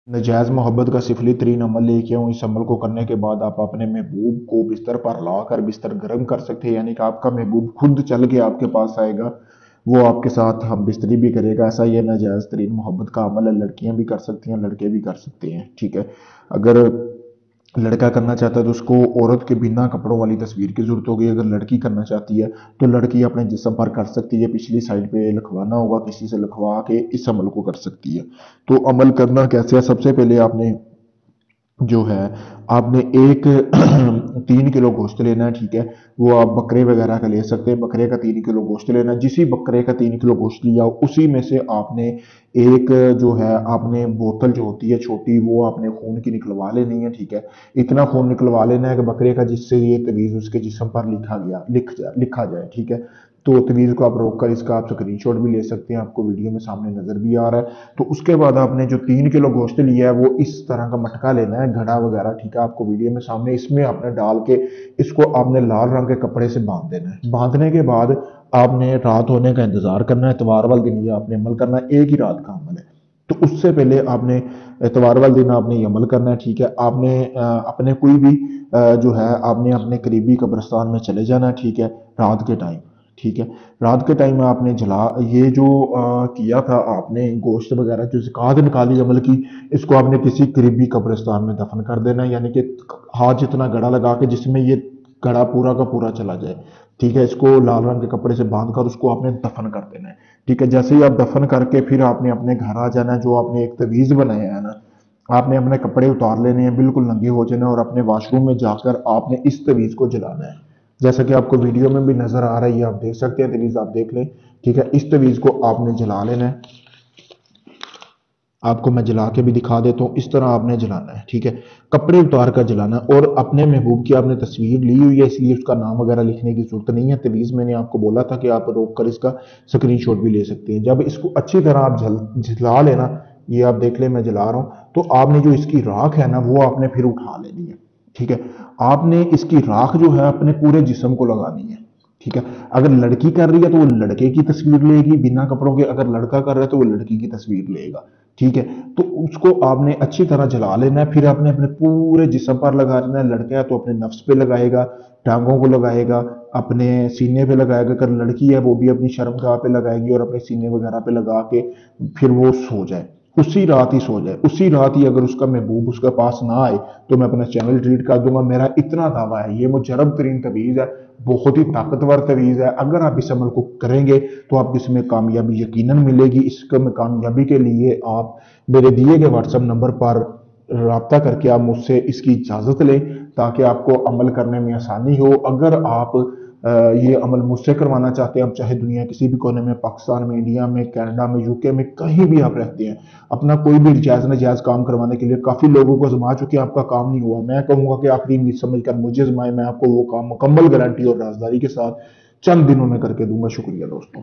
नजायज़ मोहब्बत का सिफली तरीन अमल लेके हूँ। इस अमल को करने के बाद आप अपने महबूब को बिस्तर पर ला कर बिस्तर गर्म कर सकते हैं, यानी कि आपका महबूब खुद चल के आपके पास आएगा, वो आपके साथ हम बिस्तरी भी करेगा। ऐसा ये नाजायज़ तरीन मोहब्बत का अमल है। लड़कियां भी कर सकती हैं, लड़के भी कर सकते हैं, ठीक है। अगर लड़का करना चाहता है तो उसको औरत के बिना कपड़ों वाली तस्वीर की जरूरत होगी। अगर लड़की करना चाहती है तो लड़की अपने जिस्म पर कर सकती है, पिछली साइड पे लिखवाना होगा, किसी से लिखवा के इस अमल को कर सकती है। तो अमल करना कैसे है, सबसे पहले आपने जो है आपने एक 3 किलो गोश्त लेना है, ठीक है। वो आप बकरे वगैरह का ले सकते हैं। बकरे का 3 किलो गोश्त लेना है। जिस बकरे का 3 किलो गोश्त लिया उसी में से आपने एक जो है आपने बोतल जो होती है छोटी, वो आपने खून की निकलवा लेनी है, ठीक है। इतना खून निकलवा लेना है कि बकरे का, जिससे ये तवीज़ उसके जिस्म पर लिखा जाए, ठीक है। तो तवीज़ को आप रोक कर इसका आप स्क्रीनशॉट भी ले सकते हैं, आपको वीडियो में सामने नजर भी आ रहा है। तो उसके बाद आपने जो 3 किलो गोश्त लिया है वो इस तरह का मटका लेना है, घड़ा वगैरह, ठीक है, आपको वीडियो में सामने, इसमें आपने डाल के इसको आपने लाल रंग के कपड़े से बांध देना है। बांधने के बाद आपने रात होने का इंतजार करना है। इतवार वाले दिन ये आपने अमल करना है, एक ही रात का अमल है। तो उससे पहले आपने इतवार वाले दिन आपने ये अमल करना है, ठीक है। आपने अपने कोई भी जो है आपने अपने करीबी कब्रिस्तान में चले जाना है, ठीक है, रात के टाइम, ठीक है। रात के टाइम में आपने जला ये जो किया था आपने गोश्त वगैरह जो ज़कात निकाली अमल की, इसको आपने किसी करीबी कब्रिस्तान में दफन कर देना है, यानी कि हाथ जितना गड़ा लगा के जिसमें ये गड़ा पूरा का पूरा चला जाए, ठीक है। इसको लाल रंग के कपड़े से बांध कर उसको आपने दफन कर देना है, ठीक है। जैसे ही आप दफन करके फिर आपने अपने घर आ जाना है। जो आपने एक तवीज़ बनाया है ना, आपने अपने कपड़े उतार लेने हैं, बिल्कुल नंगे हो जाना है, और अपने वॉशरूम में जाकर आपने इस तवीज़ को जलाना है। जैसा कि आपको वीडियो में भी नजर आ रही है, आप देख सकते हैं, तवीज़ आप देख लें, ठीक है। इस तवीज़ को आपने जला लेना है। आपको मैं जला के भी दिखा देता हूँ, इस तरह आपने जलाना है, ठीक है। कपड़े उतार कर जलाना है। और अपने महबूब की आपने तस्वीर ली हुई है, इसलिए उसका नाम वगैरह लिखने की जरूरत नहीं है। तवीज़ मैंने आपको बोला था कि आप रोक कर इसका स्क्रीनशॉट भी ले सकते हैं। जब इसको अच्छी तरह आप जला लेना, ये आप देख लें मैं जला रहा हूँ, तो आपने जो इसकी राख है ना वो आपने फिर उठा लेनी है, ठीक है। आपने इसकी राख जो है अपने पूरे जिस्म को लगानी है, ठीक है। अगर लड़की कर रही है तो वो लड़के की तस्वीर लेगी बिना कपड़ों के, अगर लड़का कर रहा है तो वो लड़की की तस्वीर लेगा, ठीक है। तो उसको आपने अच्छी तरह जला लेना है। फिर आपने अपने पूरे जिस्म पर लगा लेना है। लड़का है तो अपने नफ्स पे लगाएगा, टांगों को लगाएगा, अपने सीने पे लगाएगा। अगर लड़की है वो भी अपनी शर्मगाह पे लगाएगी और अपने सीने वगैरह पे लगा के फिर वो सो जाए, उसी रात ही सो जाए। उसी रात ही अगर उसका महबूब उसके पास ना आए तो मैं अपना चैनल डिलीट कर दूंगा। मेरा इतना दावा है, ये मुजरब तरीन तवीज़ है, बहुत ही ताकतवर तवीज़ है। अगर आप इस अमल को करेंगे तो आपको इसमें कामयाबी यकीनन मिलेगी। इसके कामयाबी के लिए आप मेरे दिए गए व्हाट्सएप नंबर पर राब्ता करके आप मुझसे इसकी इजाज़त लें, ताकि आपको अमल करने में आसानी हो। अगर आप ये अमल मुझसे करवाना चाहते हैं, आप चाहे दुनिया किसी भी कोने में, पाकिस्तान में, इंडिया में, कनाडा में, यूके में, कहीं भी आप रहते हैं, अपना कोई भी जायज़ नाजायज़ काम करवाने के लिए काफ़ी लोगों को आजमा चुके हैं, आपका काम नहीं हुआ, मैं कहूँगा कि आखिरी उम्मीद समझकर मुझे आजमाएं। मैं आपको वो काम मुकम्मल गारंटी और राजदारी के साथ चंद दिनों में करके दूंगा। शुक्रिया दोस्तों।